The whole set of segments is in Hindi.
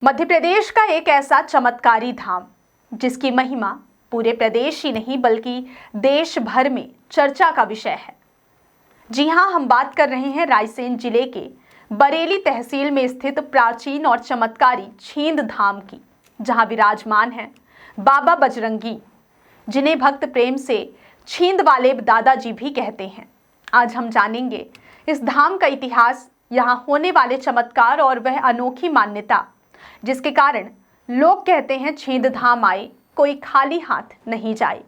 मध्य प्रदेश का एक ऐसा चमत्कारी धाम जिसकी महिमा पूरे प्रदेश ही नहीं बल्कि देश भर में चर्चा का विषय है। जी हां, हम बात कर रहे हैं रायसेन जिले के बरेली तहसील में स्थित प्राचीन और चमत्कारी छींद धाम की, जहां विराजमान है बाबा बजरंगी, जिन्हें भक्त प्रेम से छींद वाले दादाजी भी कहते हैं। आज हम जानेंगे इस धाम का इतिहास, यहाँ होने वाले चमत्कार और वह अनोखी मान्यता जिसके कारण लोग कहते हैं छींद धाम आए कोई खाली हाथ नहीं जाए।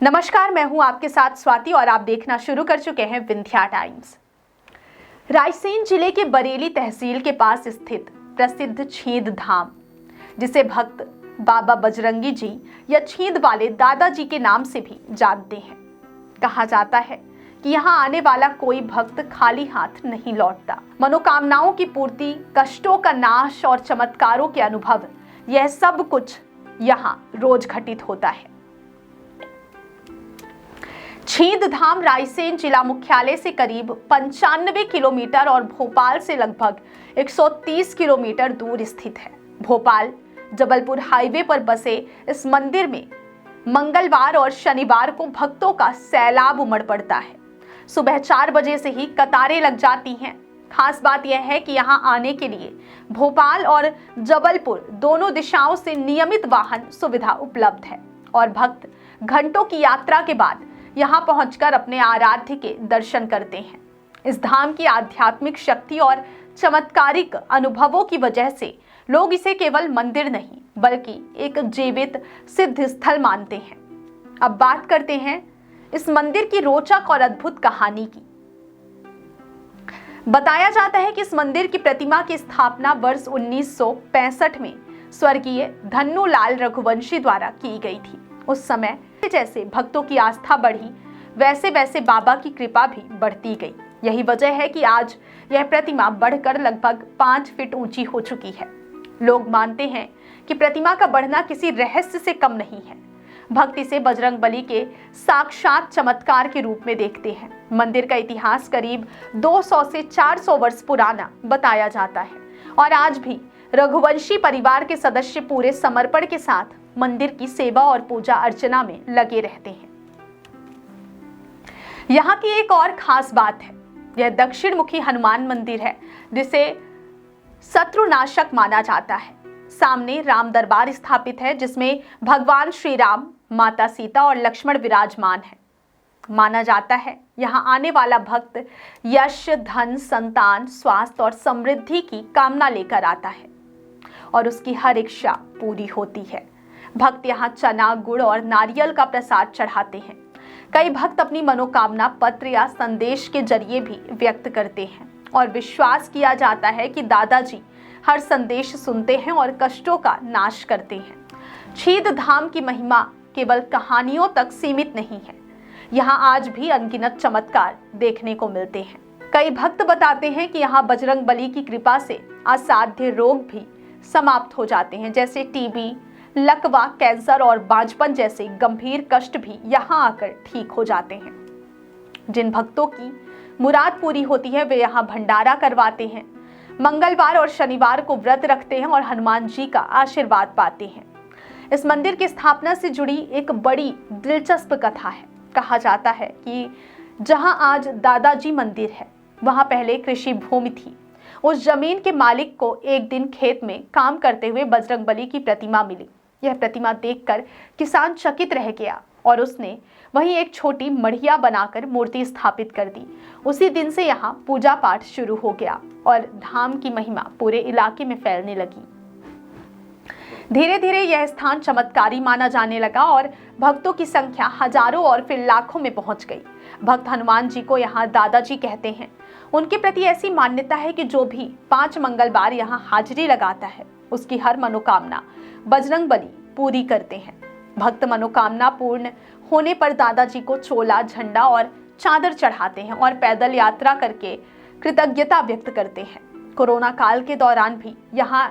नमस्कार, मैं हूं आपके साथ स्वाति और आप देखना शुरू कर चुके हैं विंध्या टाइम्स। रायसेन जिले के बरेली तहसील के पास स्थित प्रसिद्ध छींद धाम, जिसे भक्त बाबा बजरंगी जी या छींद वाले दादाजी के नाम से भी जानते हैं। कहा जाता है कि यहाँ आने वाला कोई भक्त खाली हाथ नहीं लौटता। मनोकामनाओं की पूर्ति, कष्टों का नाश और चमत्कारों के अनुभव, यह सब कुछ यहाँ रोज घटित होता है। छींद धाम रायसेन जिला मुख्यालय से करीब 95 किलोमीटर और भोपाल से लगभग 130 किलोमीटर दूर स्थित है। भोपाल जबलपुर हाईवे पर बसे इस मंदिर में मंगलवार और शनिवार को भक्तों का सैलाब उमड़ पड़ता है। सुबह 4 बजे से ही कतारें लग जाती हैं। खास बात यह है कि यहाँ आने के लिए भोपाल और जबलपुर दोनों दिशाओं से नियमित वाहन सुविधा उपलब्ध है और भक्त घंटों की यात्रा के बाद यहाँ पहुंचकर अपने आराध्य के दर्शन करते हैं। इस धाम की आध्यात्मिक शक्ति और चमत्कारिक अनुभवों की वजह से लोग इसे केवल मंदिर नहीं बल्कि एक जीवित सिद्ध स्थल मानते हैं। अब बात करते हैं इस मंदिर की रोचक और अद्भुत कहानी की। बताया जाता है कि इस मंदिर की प्रतिमा की स्थापना वर्ष 1965 में स्वर्गीय धन्नूलाल रघुवंशी द्वारा की गई थी। उस समय जैसे भक्तों की आस्था बढ़ी, वैसे वैसे बाबा की कृपा भी बढ़ती गई। यही वजह है कि आज यह प्रतिमा बढ़कर लगभग 5 फीट ऊंची हो चुकी है। लोग मानते हैं कि प्रतिमा का बढ़ना किसी रहस्य से कम नहीं है। भक्त इसे बजरंगबली के साक्षात चमत्कार के रूप में देखते हैं। मंदिर का इतिहास करीब 200 से 400 वर्ष पुराना बताया जाता है और आज भी रघुवंशी परिवार के सदस्य पूरे समर्पण के साथ मंदिर की सेवा और पूजा अर्चना में लगे रहते हैं। यहाँ की एक और खास बात है, यह दक्षिण मुखी हनुमान मंदिर है जिसे शत्रुनाशक माना जाता है। सामने राम दरबार स्थापित है जिसमें भगवान श्री राम, माता सीता और लक्ष्मण विराजमान है। माना जाता है यहाँ आने वाला भक्त यश, धन, संतान, स्वास्थ्य और समृद्धि की कामना लेकर आता है और उसकी हर इच्छा पूरी होती है। भक्त यहाँ चना, गुड़ और नारियल का प्रसाद चढ़ाते हैं। कई भक्त अपनी मनोकामना पत्र या संदेश के जरिए भी व्यक्त करते हैं और विश्वास किया जाता है कि दादाजी हर संदेश सुनते हैं और कष्टों का नाश करते हैं। छींद धाम की महिमा केवल कहानियों तक सीमित नहीं है, यहाँ आज भी अनगिनत चमत्कार देखने को मिलते हैं। कई भक्त बताते हैं कि यहाँ बजरंगबली की कृपा से असाध्य रोग भी समाप्त हो जाते हैं, जैसे टीबी, लकवा, कैंसर और बांझपन जैसे गंभीर कष्ट भी यहाँ आकर ठीक हो जाते हैं। जिन भक्तों की मुराद पूरी होती है वे यहाँ भंडारा करवाते हैं, मंगलवार और शनिवार को व्रत रखते हैं और हनुमान जी का आशीर्वाद पाते हैं। इस मंदिर की स्थापना से जुड़ी एक बड़ी दिलचस्प कथा है। कहा जाता है कि जहां आज दादाजी मंदिर है वहां पहले कृषि भूमि थी। उस जमीन के मालिक को एक दिन खेत में काम करते हुए बजरंगबली की प्रतिमा मिली। यह प्रतिमा देखकर किसान चकित रह गया और उसने वहीं एक छोटी मढ़िया बनाकर मूर्ति स्थापित कर दी। उसी दिन से यहाँ पूजा पाठ शुरू हो गया और धाम की महिमा पूरे इलाके में फैलने लगी। धीरे धीरे यह स्थान चमत्कारी माना जाने लगा और भक्तों की संख्या हजारों और फिर लाखों में पहुंच गई। भक्त हनुमान जी को यहाँ दादाजी कहते हैं। उनके प्रति ऐसी मान्यता है कि जो भी 5 मंगलवार यहाँ हाजिरी लगाता है उसकी हर मनोकामना बजरंगबली पूरी करते हैं। भक्त मनोकामना पूर्ण होने पर दादाजी को चोला, झंडा और चादर चढ़ाते हैं और पैदल यात्रा करके कृतज्ञता व्यक्त करते हैं। कोरोना काल के दौरान भी यहाँ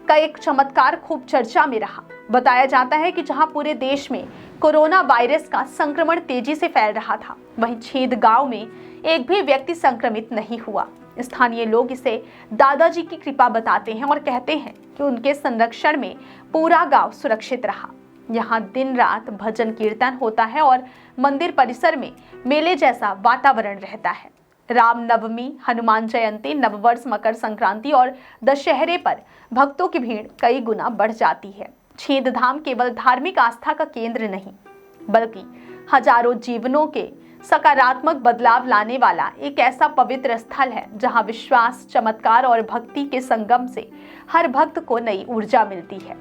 का एक चमत्कार खूब चर्चा में रहा। बताया जाता है कि जहां पूरे देश में कोरोना वायरस का संक्रमण तेजी से फैल रहा था, वहीं छींद गांव में एक भी व्यक्ति संक्रमित नहीं हुआ। स्थानीय लोग इसे दादाजी की कृपा बताते हैं और कहते हैं कि उनके संरक्षण में पूरा गांव सुरक्षित रहा। यहाँ दिन रात भजन कीर्तन होता है और मंदिर परिसर में मेले जैसा वातावरण रहता है। राम नवमी, हनुमान जयंती, नववर्ष, मकर संक्रांति और दशहरे पर भक्तों की भीड़ कई गुना बढ़ जाती है। छेद धाम केवल धार्मिक आस्था का केंद्र नहीं, बल्कि हजारों जीवनों के सकारात्मक बदलाव लाने वाला एक ऐसा पवित्र स्थल है जहां विश्वास, चमत्कार और भक्ति के संगम से हर भक्त को नई ऊर्जा मिलती है।